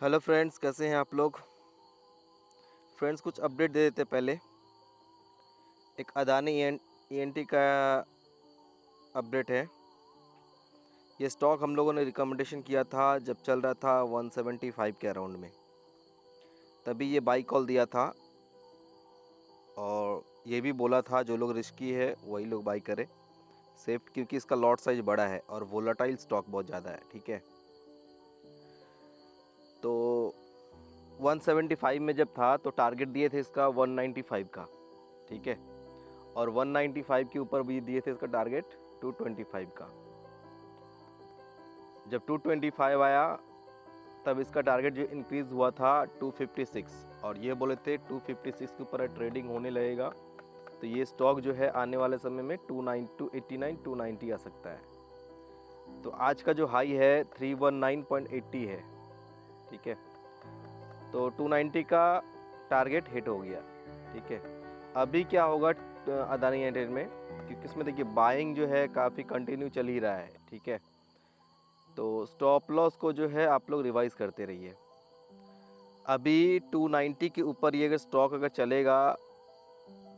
Hello friends, कैसे हैं आप लोग। फ्रेंड्स, कुछ अपडेट दे देते पहले। एक अदानी ईएनटी का अपडेट है। ये स्टॉक हम लोगों ने रिकमेंडेशन किया था जब चल रहा था 175 के अराउंड में, तभी ये बाई कॉल दिया था और ये भी बोला था जो लोग रिस्की है वही लोग बाई करें सेफ, क्योंकि इसका लॉट साइज बड़ा है और वोलाटाइल स्टॉक बहुत ज़्यादा है। ठीक है, तो 175 में जब था तो टारगेट दिए थे इसका 195 का। ठीक है, और 195 के ऊपर भी दिए थे इसका टारगेट 225 का। जब 225 आया तब इसका टारगेट जो इंक्रीज़ हुआ था 256, और ये बोले थे 256 के ऊपर ट्रेडिंग होने लगेगा तो ये स्टॉक जो है आने वाले समय में 289 290 आ सकता है। तो आज का जो हाई है 319.80 है। ठीक है, तो 290 का टारगेट हिट हो गया। ठीक है, अभी क्या होगा अदानी एंटर में, क्योंकि इसमें देखिए बाइंग जो है काफ़ी कंटिन्यू चल ही रहा है। ठीक है, तो स्टॉप लॉस को जो है आप लोग रिवाइज करते रहिए। अभी 290 के ऊपर ये अगर स्टॉक अगर चलेगा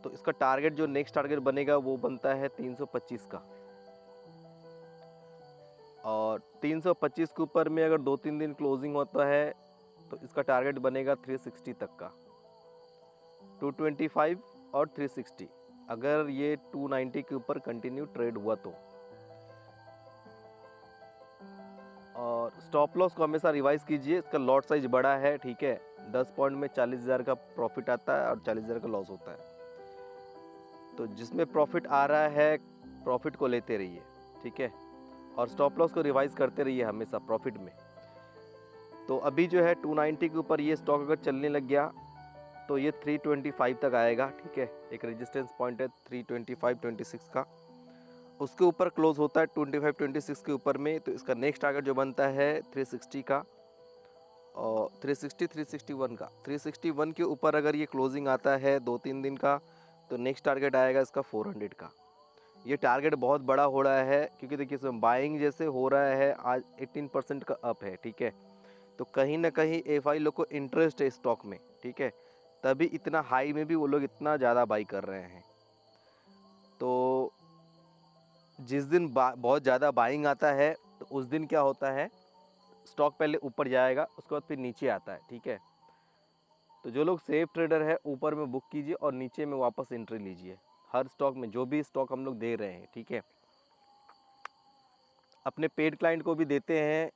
तो इसका टारगेट जो नेक्स्ट टारगेट बनेगा वो बनता है 325 का, और 325 के ऊपर में अगर 2-3 दिन क्लोजिंग होता है तो इसका टारगेट बनेगा 360 तक का। 225 और 360 अगर ये 290 के ऊपर कंटिन्यू ट्रेड हुआ तो। और स्टॉप लॉस को हमेशा रिवाइज कीजिए, इसका लॉट साइज बड़ा है। ठीक है, 10 पॉइंट में 40,000 का प्रॉफिट आता है और 40,000 का लॉस होता है। तो जिसमें प्रॉफिट आ रहा है प्रॉफिट को लेते रहिए। ठीक है, और स्टॉप लॉस को रिवाइज करते रहिए हमेशा प्रॉफिट में। तो अभी जो है 290 के ऊपर ये स्टॉक अगर चलने लग गया तो ये 325 तक आएगा। ठीक है, एक रेजिस्टेंस पॉइंट है 325-26 का, उसके ऊपर क्लोज होता है 25-26 के ऊपर में तो इसका नेक्स्ट टारगेट जो बनता है 360 का, और 361 का। 361 के ऊपर अगर ये क्लोजिंग आता है 2-3 दिन का तो नेक्स्ट टारगेट आएगा इसका 400 का। ये टारगेट बहुत बड़ा हो रहा है क्योंकि देखिए इसमें बाइंग जैसे हो रहा है, आज 18% का अप है। ठीक है, तो कहीं ना कहीं एफआई लोग को इंटरेस्ट है स्टॉक में। ठीक है, तभी इतना हाई में भी वो लोग इतना ज़्यादा बाई कर रहे हैं। तो जिस दिन बहुत ज़्यादा बाइंग आता है तो उस दिन क्या होता है, स्टॉक पहले ऊपर जाएगा उसके बाद फिर नीचे आता है। ठीक है, तो जो लोग सेफ ट्रेडर है ऊपर में बुक कीजिए और नीचे में वापस एंट्री लीजिए हर स्टॉक में, जो भी स्टॉक हम लोग दे रहे हैं। ठीक है, अपने पेड क्लाइंट को भी देते हैं।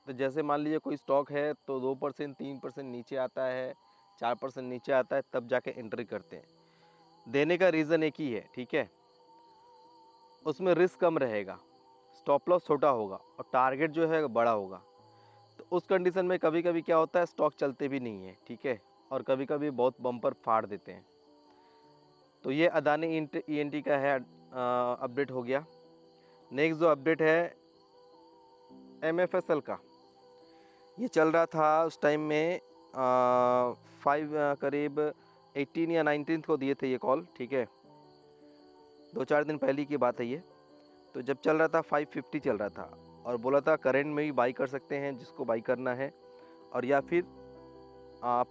तो जैसे मान लीजिए कोई स्टॉक है तो 2% 3% नीचे आता है, 4% नीचे आता है, तब जाके एंट्री करते हैं। देने का रीज़न एक ही है। ठीक है, उसमें रिस्क कम रहेगा, स्टॉप लॉस छोटा होगा और टारगेट जो है बड़ा होगा। तो उस कंडीशन में कभी कभी क्या होता है, स्टॉक चलते भी नहीं है। ठीक है, और कभी कभी बहुत बम्पर फाड़ देते हैं। तो ये अदानी ईएनटी का है अपडेट हो गया। नेक्स्ट जो अपडेट है एमएफएसएल का, ये चल रहा था उस टाइम में 5 करीब 18 या 19 को दिए थे ये कॉल। ठीक है, 2-4 दिन पहले की बात है ये। तो जब चल रहा था 550 चल रहा था और बोला था करंट में भी बाई कर सकते हैं जिसको बाई करना है, और या फिर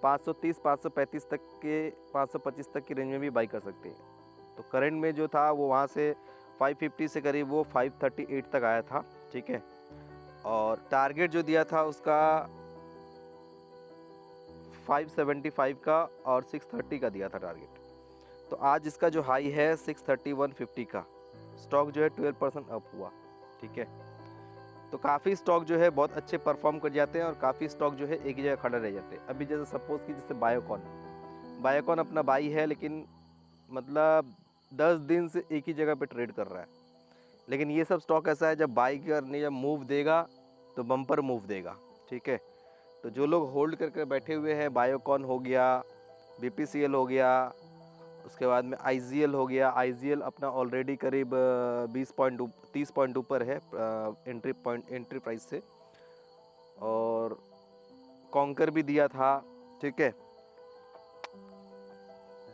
530 535 तक के 525 तक की रेंज में भी बाई कर सकते हैं। तो करंट में जो था वो वहाँ से 550 से करीब वो 538 तक आया था। ठीक है, और टारगेट जो दिया था उसका 575 का और 630 का दिया था टारगेट। तो आज इसका जो हाई है 631.50 का, स्टॉक जो है 12% अप हुआ। ठीक है, तो काफ़ी स्टॉक जो है बहुत अच्छे परफॉर्म कर जाते हैं और काफ़ी स्टॉक जो है एक ही जगह खड़ा रह जाते हैं। अभी जैसे सपोज़ कि जैसे बायोकॉन अपना बाई है, लेकिन मतलब 10 दिन से एक ही जगह पे ट्रेड कर रहा है। लेकिन ये सब स्टॉक ऐसा है जब बाई करने जब मूव देगा तो बम्पर मूव देगा। ठीक है, तो जो लोग होल्ड करके बैठे हुए हैं, बायोकॉन हो गया, बीपीसीएल हो गया, उसके बाद में आईजीएल हो गया। आईजीएल अपना ऑलरेडी करीब 30 पॉइंट ऊपर है एंट्री प्राइस से, और कॉन्कर भी दिया था। ठीक है,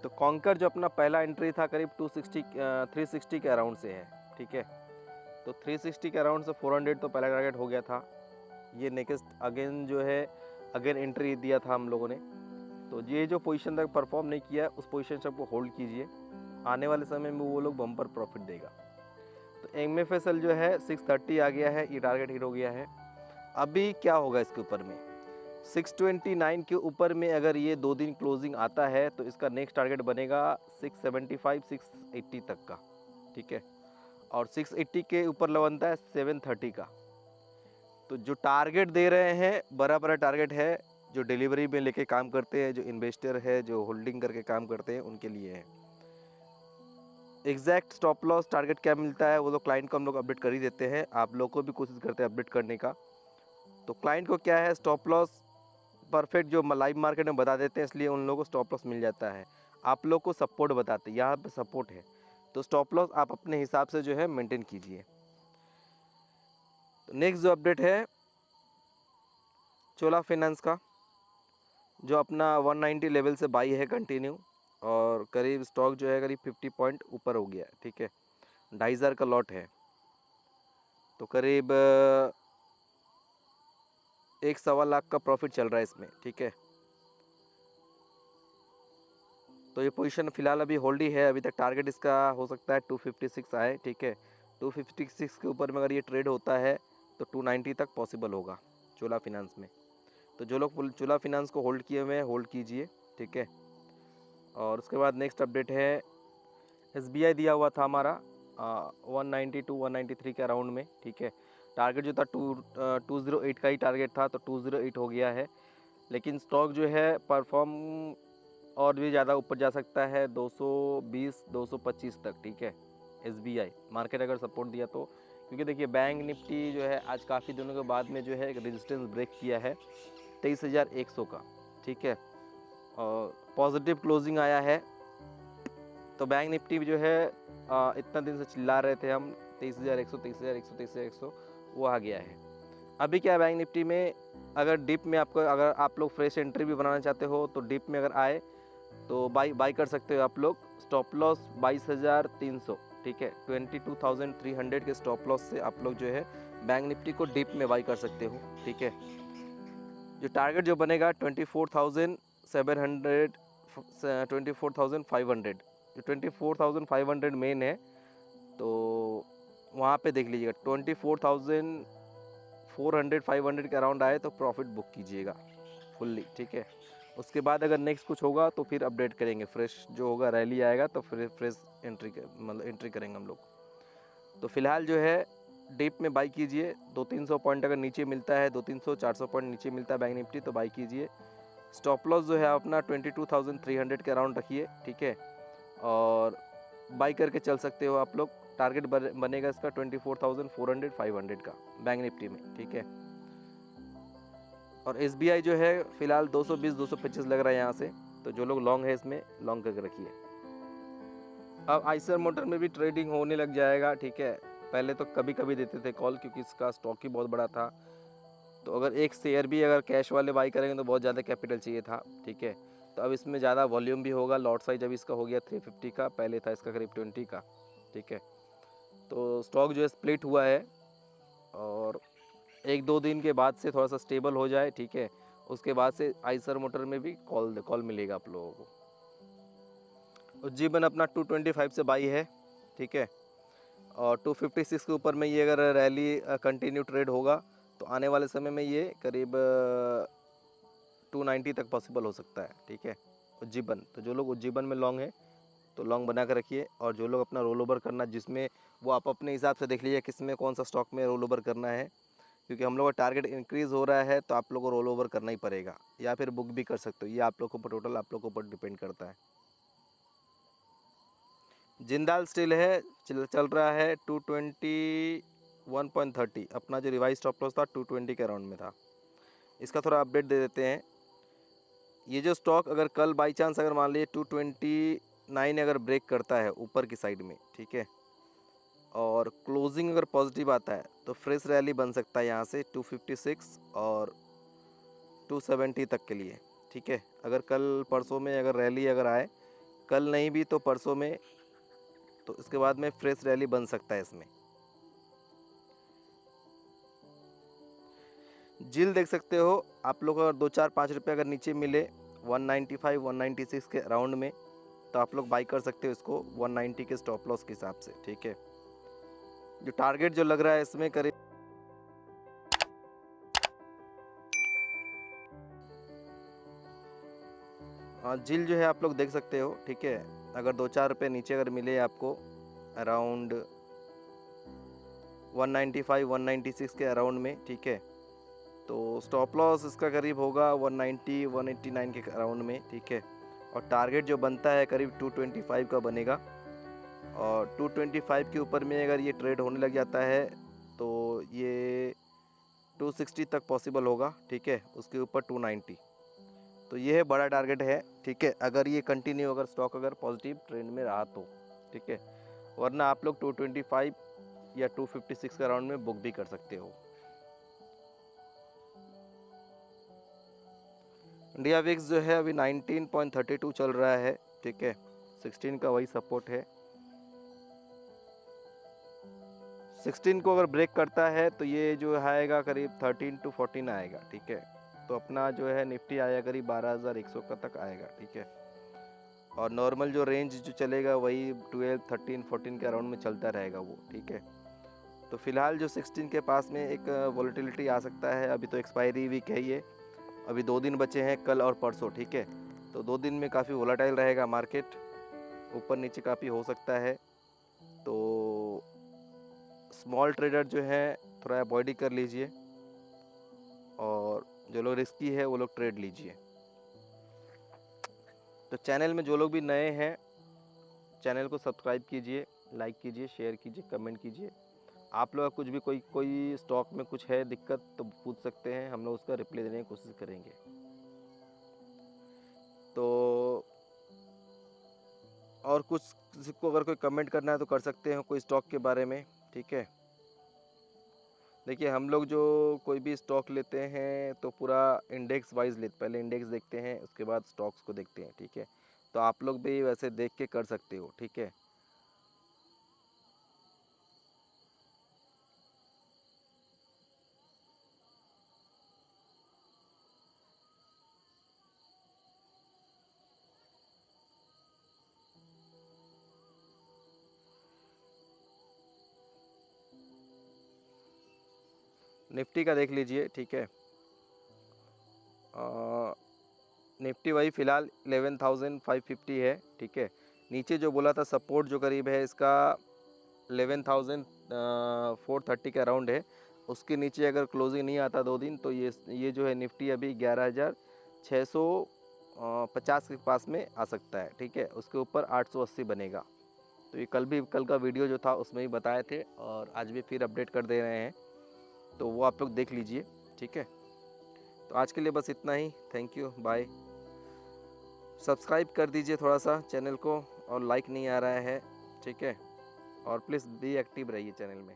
तो कॉन्कर जो अपना पहला एंट्री था करीब 360 के अराउंड से है। ठीक है, तो 360 के अराउंड से 400 तो पहला टारगेट हो गया था। ये नेक्स्ट अगेन जो है अगेन एंट्री दिया था हम लोगों ने। तो ये जो पोजीशन तक परफॉर्म नहीं किया है उस पोजीशन से आपको होल्ड कीजिए, आने वाले समय में वो लोग बम्पर प्रॉफिट देगा। तो MFSL जो है 630 आ गया है, ये टारगेट हिट हो गया है। अभी क्या होगा इसके ऊपर में, 629 के ऊपर में अगर ये 2 दिन क्लोजिंग आता है तो इसका नेक्स्ट टारगेट बनेगा 675 680 तक का, ठीक है। और 680 के ऊपर बनता है 730 का। तो जो टारगेट दे रहे हैं बड़ा बड़ा टारगेट है, जो डिलीवरी में लेके काम करते हैं, जो इन्वेस्टर है, जो होल्डिंग करके काम करते हैं, उनके लिए है। एग्जैक्ट स्टॉप लॉस टारगेट क्या मिलता है वो तो क्लाइंट को हम लोग अपडेट कर ही देते हैं, आप लोग को भी कोशिश करते हैं अपडेट करने का। तो क्लाइंट को क्या है, स्टॉप लॉस परफेक्ट जो लाइव मार्केट में बता देते हैं, इसलिए उन लोगों को स्टॉप लॉस मिल जाता है। आप लोग को सपोर्ट बताते हैं, यहाँ पे सपोर्ट है, तो स्टॉप लॉस आप अपने हिसाब से जो है मेंटेन कीजिए। तो नेक्स्ट जो अपडेट है चोला फाइनेंस का, जो अपना 190 लेवल से बाई है कंटिन्यू, और करीब स्टॉक जो है करीब 50 पॉइंट ऊपर हो गया है, ठीक है। 2,500 का लॉट है, तो करीब 1.25 लाख का प्रॉफिट चल रहा है इसमें, ठीक है। तो ये पोजीशन फिलहाल अभी होल्ड ही है, अभी तक टारगेट इसका हो सकता है 256 आए, ठीक है। 256 के ऊपर में अगर ये ट्रेड होता है तो 290 तक पॉसिबल होगा चोला फाइनेंस में। तो जो लोग चोला फाइनेंस को होल्ड किए हुए हैं होल्ड कीजिए, ठीक है। और उसके बाद नेक्स्ट अपडेट है SBI दिया हुआ था हमारा 190 to 193 के अराउंड में, ठीक है। टारगेट जो था 208 का ही टारगेट था, तो 208 हो गया है। लेकिन स्टॉक जो है परफॉर्म और भी ज़्यादा ऊपर जा सकता है 220 225 तक, ठीक है। SBI मार्केट अगर सपोर्ट दिया तो, क्योंकि देखिए बैंक निफ्टी जो है आज काफ़ी दिनों के बाद में जो है एक रेजिस्टेंस ब्रेक किया है 23,100 का, ठीक है। और पॉजिटिव क्लोजिंग आया है, तो बैंक निफ्टी भी जो है इतना दिन से चिल्ला रहे थे हम 23,100 23,100 23,100, वो आ गया है। अभी क्या है बैंक निफ्टी में, अगर डिप में आपको, अगर आप लोग फ्रेश एंट्री भी बनाना चाहते हो तो डिप में अगर आए तो बाई कर सकते हो आप लोग। स्टॉप लॉस 22,300, ठीक है। 22,300 के स्टॉप लॉस से आप लोग जो है बैंक निफ्टी को डिप में बाई कर सकते हो, ठीक है। जो टारगेट जो बनेगा 24,700 24,500, जो 24,500 मेन है, तो वहाँ पे देख लीजिएगा 24,400 500 के अराउंड आए तो प्रॉफिट बुक कीजिएगा फुल्ली, ठीक है। उसके बाद अगर नेक्स्ट कुछ होगा तो फिर अपडेट करेंगे, फ्रेश जो होगा रैली आएगा तो फिर फ्रेश एंट्री करेंगे हम लोग। तो फिलहाल जो है डिप में बाई कीजिए, 200-300 पॉइंट अगर नीचे मिलता है, 200-300-400 पॉइंट नीचे मिलता है बैंक निफ्टी तो बाई कीजिए। स्टॉप लॉस जो है अपना 22,300 के अराउंड रखिए, ठीक है। और बाई करके चल सकते हो आप लोग। टारगेट बनेगा इसका 24,400 500 का बैंक निफ्टी में, ठीक है। और SBI जो है फिलहाल 220 225 लग रहा है यहाँ से, तो जो लोग लॉन्ग है इसमें लॉन्ग करके रखिए। अब आइसर मोटर में भी ट्रेडिंग होने लग जाएगा, ठीक है। पहले तो कभी कभी देते थे कॉल, क्योंकि इसका स्टॉक ही बहुत बड़ा था, तो अगर एक शेयर भी अगर कैश वाले बाई करेंगे तो बहुत ज़्यादा कैपिटल चाहिए था, ठीक है। तो अब इसमें ज़्यादा वॉल्यूम भी होगा, लॉट साइज अभी इसका हो गया 350 का, पहले था इसका करीब 20 का, ठीक है। तो स्टॉक जो है स्प्लिट हुआ है, और 1-2 दिन के बाद से थोड़ा सा स्टेबल हो जाए, ठीक है, उसके बाद से आइसर मोटर में भी कॉल मिलेगा आप लोगों को। जीवन अपना 225 से बाई है, ठीक है। और 256 के ऊपर में ये अगर रैली कंटिन्यू ट्रेड होगा तो आने वाले समय में ये करीब 290 तक पॉसिबल हो सकता है, ठीक है। उज्जीवन, तो जो लोग उज्जीवन में लॉन्ग है तो लॉन्ग बना कर रखिए, और जो लोग अपना रोल ओवर करना, जिसमें वो आप अपने हिसाब से देख लीजिए किस में कौन सा स्टॉक में रोल ओवर करना है, क्योंकि हम लोग का टारगेट इंक्रीज़ हो रहा है तो आप लोग को रोल ओवर करना ही पड़ेगा, या फिर बुक भी कर सकते हो, ये आप लोग को टोटल आप लोग के ऊपर डिपेंड करता है। जिंदाल स्टील है, चल रहा है 221.30, अपना जो रिवाइज स्टॉप लॉस था 220 के अराउंड में था। इसका थोड़ा अपडेट दे देते हैं। ये जो स्टॉक अगर कल बाई चांस अगर मान लीजिए 229 अगर ब्रेक करता है ऊपर की साइड में, ठीक है, और क्लोजिंग अगर पॉजिटिव आता है तो फ्रेश रैली बन सकता है यहाँ से 256 और 270 तक के लिए, ठीक है। अगर कल परसों में अगर रैली अगर आए, कल नहीं भी तो परसों में, तो इसके बाद में फ्रेश रैली बन सकता है इसमें। जिल देख सकते हो आप लोग, अगर 2-4-5 रुपये अगर नीचे मिले 195 196 के अराउंड में, तो आप लोग बाई कर सकते हो इसको 190 के स्टॉप लॉस के हिसाब से, ठीक है। जो टारगेट जो लग रहा है इसमें करीब जिल जो है आप लोग देख सकते हो, ठीक है। अगर 2-4 रुपये नीचे अगर मिले आपको अराउंड 195 196 के अराउंड में, ठीक है, तो स्टॉप लॉस इसका करीब होगा 190 189 के अराउंड में, ठीक है। और टारगेट जो बनता है करीब 225 का बनेगा, और 225 के ऊपर में अगर ये ट्रेड होने लग जाता है तो ये 260 तक पॉसिबल होगा, ठीक है। उसके ऊपर 290, तो ये है बड़ा टारगेट है, ठीक है। अगर ये कंटिन्यू अगर स्टॉक अगर पॉजिटिव ट्रेंड में रहा तो, ठीक है, वरना आप लोग 225 या 256 के अराउंड में बुक भी कर सकते हो। इंडिया विक्स जो है अभी 19.32 चल रहा है, ठीक है। 16 का वही सपोर्ट है। 16 को अगर ब्रेक करता है तो ये जो आएगा करीब 13 to 14 आएगा, ठीक है। तो अपना जो है निफ्टी आएगा करीब 12,100 का तक आएगा, ठीक है। और नॉर्मल जो रेंज जो चलेगा वही 12 13 14 के अराउंड में चलता रहेगा वो, ठीक है। तो फिलहाल जो 16 के पास में एक वॉलेटिलिटी आ सकता है। अभी तो एक्सपायरी वीक है ये, अभी 2 दिन बचे हैं, कल और परसों, ठीक है। तो 2 दिन में काफ़ी वोलेटाइल रहेगा मार्केट, ऊपर नीचे काफ़ी हो सकता है। तो स्मॉल ट्रेडर जो है थोड़ा अवॉइड ही कर लीजिए, और जो लोग रिस्की है वो लोग ट्रेड लीजिए। तो चैनल में जो लोग भी नए हैं, चैनल को सब्सक्राइब कीजिए, लाइक कीजिए, शेयर कीजिए, कमेंट कीजिए। आप लोग कुछ भी कोई स्टॉक में कुछ है दिक्कत तो पूछ सकते हैं, हम लोग उसका रिप्लाई देने की कोशिश करेंगे। तो और कुछ किसी को अगर कोई कमेंट करना है तो कर सकते हैं कोई स्टॉक के बारे में, ठीक है। देखिए हम लोग जो कोई भी स्टॉक लेते हैं तो पूरा इंडेक्स वाइज लेते, पहले इंडेक्स देखते हैं उसके बाद स्टॉक्स को देखते हैं, ठीक है। तो आप लोग भी वैसे देख के कर सकते हो, ठीक है। निफ्टी का देख लीजिए, ठीक है। निफ्टी वही फ़िलहाल 11,550 है, ठीक है। नीचे जो बोला था सपोर्ट जो करीब है इसका 11,430 के अराउंड है। उसके नीचे अगर क्लोजिंग नहीं आता 2 दिन तो ये जो है निफ्टी अभी 11,650 के पास में आ सकता है, ठीक है। उसके ऊपर 880 बनेगा। तो ये कल का वीडियो जो था उसमें ही बताए थे, और आज भी फिर अपडेट कर दे रहे हैं, तो वो आप लोग देख लीजिए, ठीक है। तो आज के लिए बस इतना ही, थैंक यू, बाय। सब्सक्राइब कर दीजिए थोड़ा सा चैनल को, और लाइक नहीं आ रहा है, ठीक है। और प्लीज़ बी एक्टिव रहिए चैनल में।